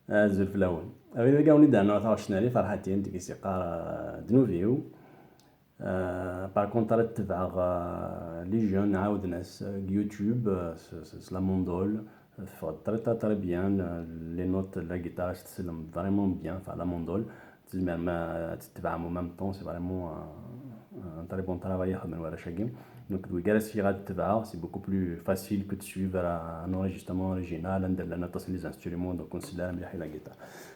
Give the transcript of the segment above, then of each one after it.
زول في الاول أبي نلقاو ندير انا تاع فرحتين ديك السيقار دنوفيو. باغ كونطر تبع لي جون عاود ناس يوتيوب لا موندول تري بيان لي نوت لا جيتار تسلم فريمون بيان لا موندول تزمر ما تتبعهم او ميم طون سي فريمون ان تري بون طرافاي يخدم ورا شاكين. دونك دوي جالس في غاد تبعها سي بوكو بلو فاسيل كو تسويفر ان انريجسترمون اوريجينال ندير لنا تصل لي انسترومون دونك نسلها مليح لا جيتار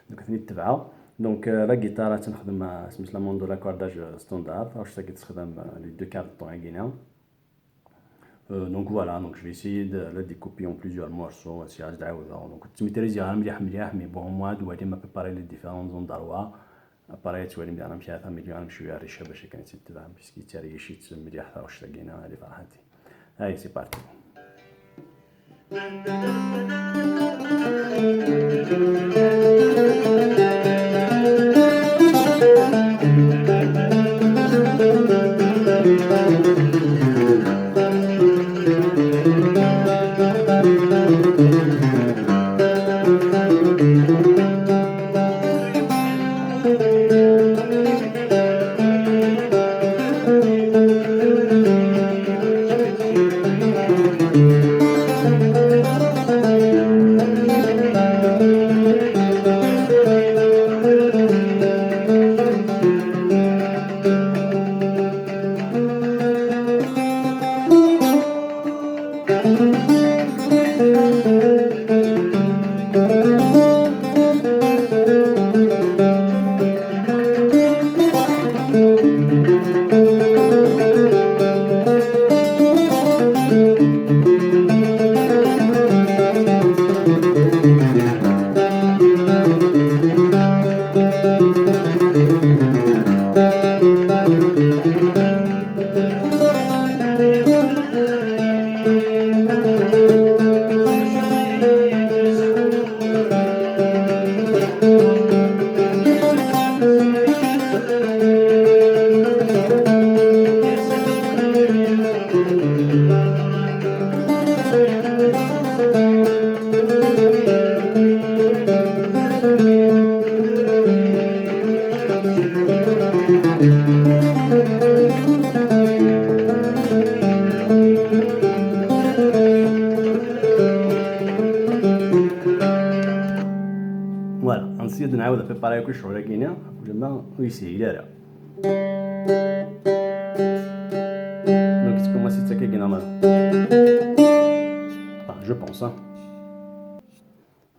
دونك ثني تبعها. دونك لا جيتار تنخدم سميت لا موندو لا كورداج ستاندار واش تقدر تخدم لي دو كارطون عينيها. Donc voilà, donc je vais essayer de le découper en plusieurs morceaux. Donc tu maîtrises مليح مليح mais bon moi دوالي ما préparer les différentes zones d'arwa. Après tu vas me dire أنا مشيت مليون شوية ريشة باش كانت تتبع بسكي تاري شيء مليح واش لقينا هذه فرحتي. هاي سي بارتي. Voilà, ensuite نعاود préparer كل شغل كاينه ولا ويسي لا. Donc tu commences à checker normal. Enfin, je pense hein.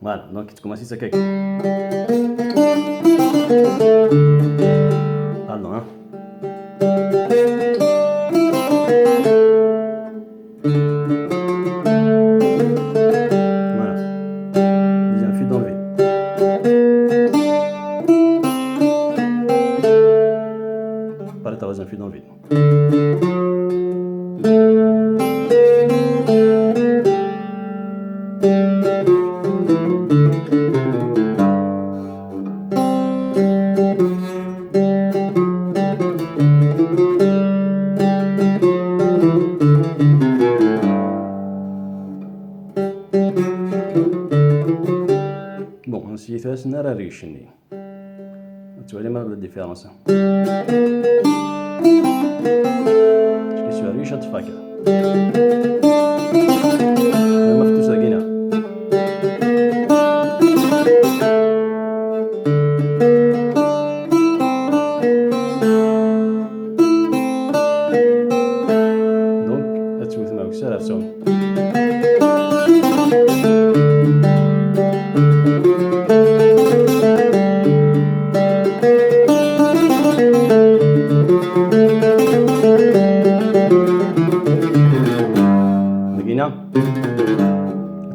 Voilà, donc tu commences à checker. Pardon hein. Voilà. Deuxième fil d'enlever. Para troisième fil d'enlever. Bon, ensuite c'est une riche ni. Tu vois la différence. Je suis riche à te faire. ما فتو ساقينا. Donc, أتوث معك سلف سون.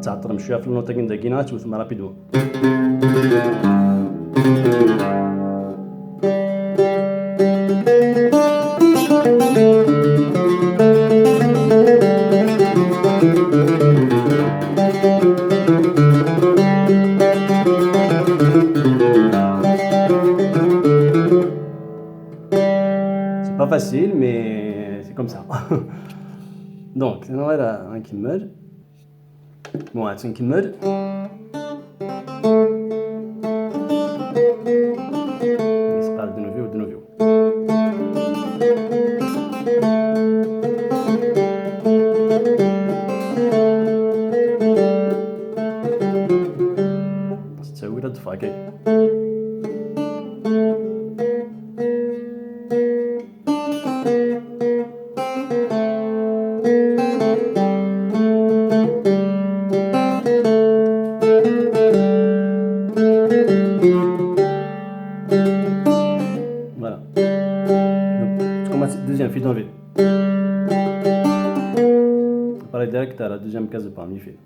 تعطر مشوية في النوتة كين داكينا توثم رابيدو. C'est pas facile mais c'est comme ça. Donc, on va نكمل. Bon, نكمل. تفاكي. Voilà. Donc, tu commences deuxième fil dans vide. Pareil direct à la deuxième case de premier fil.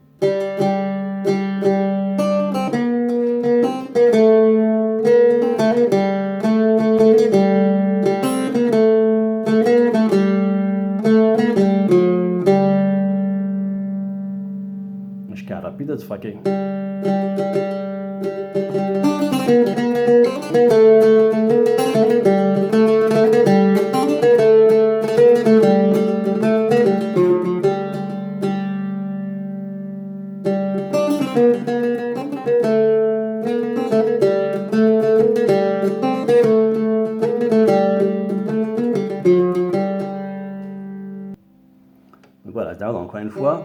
مشكلة rapide تفاكي. Donc voilà, je t'arrête encore une fois.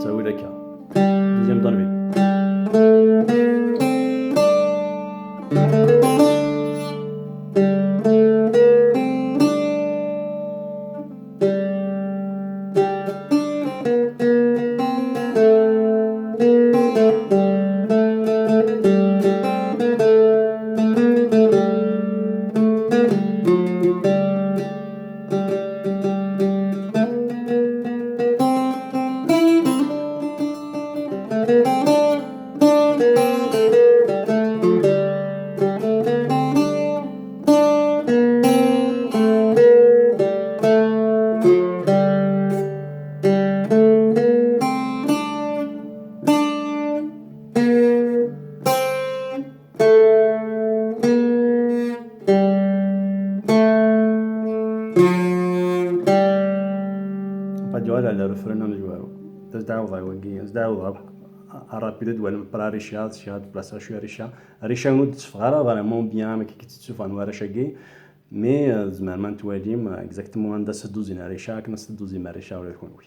تساوي لك deuxième dans le vide. ولا الرفرن نجوارو تزدعوض وقي تزدعوض رابيد ولا برا ريشا شاد بلاصه شويه ريشا نود تفغرا فريمون بيان ما كيتشوف انوار ريشاكي مي زعما ما نتواليم اكزاكتومون عندها 6 ريشا كنا 6 ريشا ولا يكون وي